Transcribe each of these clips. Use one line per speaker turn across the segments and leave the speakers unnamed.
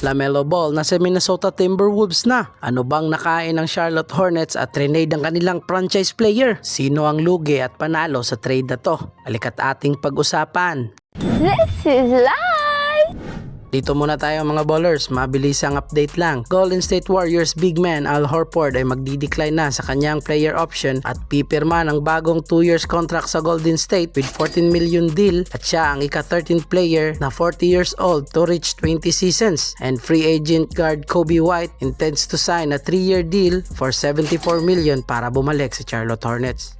LaMelo Ball na sa Minnesota Timberwolves na. Ano bang nakain ng Charlotte Hornets at trinade ang kanilang franchise player? Sino ang lugi at panalo sa trade na to? Halika't ating pag-usapan.
This is live!
Dito muna tayo mga ballers, mabilisang update lang. Golden State Warriors big man Al Horford ay magdi-decline na sa kanyang player option at pipirma ng bagong 2 years contract sa Golden State with 14 million deal at siya ang ika-13th player na 40 years old to reach 20 seasons. And free agent guard Kobe White intends to sign a 3-year deal for 74 million para bumalik sa Charlotte Hornets.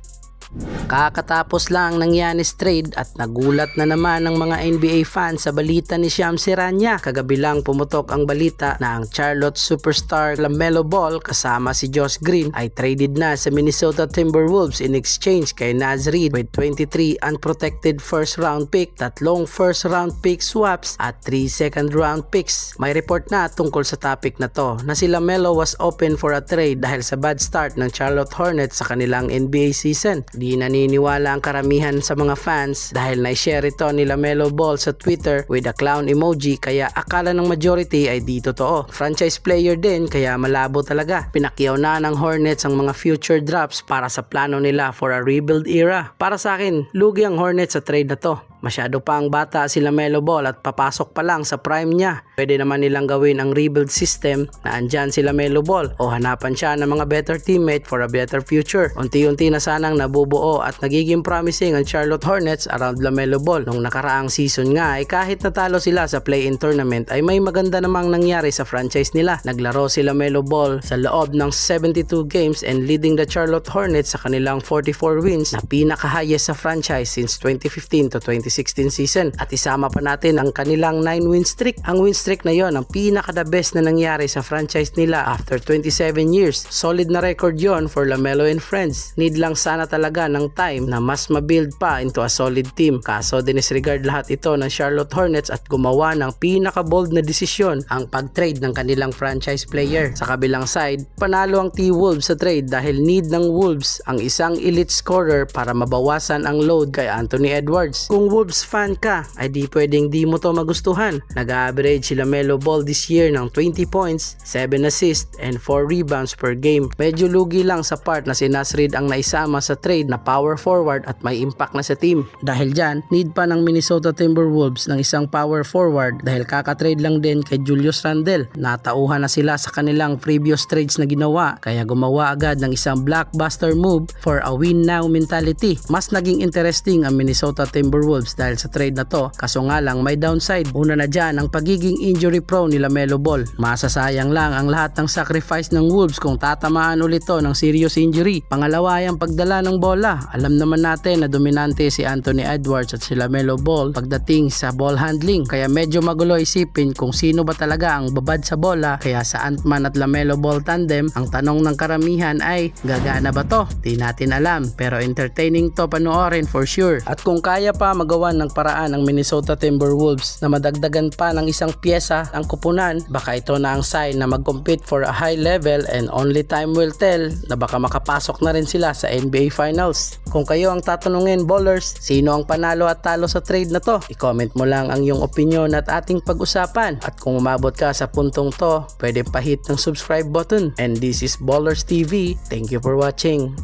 Kakatapos lang ng Giannis trade at nagulat na naman ng mga NBA fans sa balita ni Shams Charania. Kagabi lang pumutok ang balita na ang Charlotte superstar LaMelo Ball kasama si Josh Green ay traded na sa Minnesota Timberwolves in exchange kay Naz Reid with 23 unprotected first round pick, 3 first round pick swaps at 3 second round picks. May report na tungkol sa topic na to na si LaMelo was open for a trade dahil sa bad start ng Charlotte Hornets sa kanilang NBA season. Di naniniwala ang karamihan sa mga fans dahil na-share ito ni LaMelo Ball sa Twitter with a clown emoji kaya akala ng majority ay di totoo. Franchise player din kaya malabo talaga. Pinakyaw na ng Hornets ang mga future drops para sa plano nila for a rebuild era. Para sa akin, lugi ang Hornets sa trade na to. Masyado pa ang bata si LaMelo Ball at papasok pa lang sa prime niya. Pwede naman nilang gawin ang rebuild system na andyan si LaMelo Ball o hanapan siya ng mga better teammate for a better future. Unti-unti na sanang nabubuo at nagiging promising ang Charlotte Hornets around LaMelo Ball. Nung nakaraang season nga ay kahit natalo sila sa play-in tournament ay may maganda namang nangyari sa franchise nila. Naglaro si LaMelo Ball sa loob ng 72 games and leading the Charlotte Hornets sa kanilang 44 wins na pinaka-highest sa franchise since 2015 to 2016 season at isama pa natin ang kanilang 9-win streak. Ang win streak na yon ang pinaka-the best na nangyari sa franchise nila after 27 years. Solid na record yon for LaMelo and friends. Need lang sana talaga ng time na mas mabuild pa into a solid team. Kaso dinisregard lahat ito ng Charlotte Hornets at gumawa ng pinaka-bold na desisyon ang pag-trade ng kanilang franchise player. Sa kabilang side, panalo ang T-Wolves sa trade dahil need ng Wolves ang isang elite scorer para mabawasan ang load kay Anthony Edwards. Kung Wolves fan ka, ay di pwedeng di mo to magustuhan. Nag-average si LaMelo Ball this year ng 20 points, 7 assists, and 4 rebounds per game. Medyo lugi lang sa part na si Naz Reid ang naisama sa trade na power forward at may impact na sa team. Dahil dyan, need pa ng Minnesota Timberwolves ng isang power forward dahil kakatrade lang din kay Julius Randle. Natauhan na sila sa kanilang previous trades na ginawa kaya gumawa agad ng isang blockbuster move for a win now mentality. Mas naging interesting ang Minnesota Timberwolves dahil sa trade na to, kaso nga lang may downside. Una na dyan ang pagiging injury prone ni LaMelo Ball. Masasayang lang ang lahat ng sacrifice ng Wolves kung tatamaan ulit to ng serious injury. Pangalawa ay ang pagdala ng bola. Alam naman natin na dominante si Anthony Edwards at si LaMelo Ball pagdating sa ball handling, kaya medyo magulo isipin kung sino ba talaga ang babad sa bola. Kaya sa Ant-Man at LaMelo Ball tandem, ang tanong ng karamihan ay gagana ba to? Di natin alam, pero entertaining to panoorin for sure. At kung kaya pa magawa ng paraan ng Minnesota Timberwolves na madagdagan pa ng isang pyesa ang kupunan, baka ito na ang sign na mag-compete for a high level and only time will tell na baka makapasok na rin sila sa NBA Finals. Kung kayo ang tatanungin ballers, sino ang panalo at talo sa trade na to? I-comment mo lang ang iyong opinion at ating pag-usapan. At kung umabot ka sa puntong to, pwede pa hit ng subscribe button. And this is Ballers TV. Thank you for watching.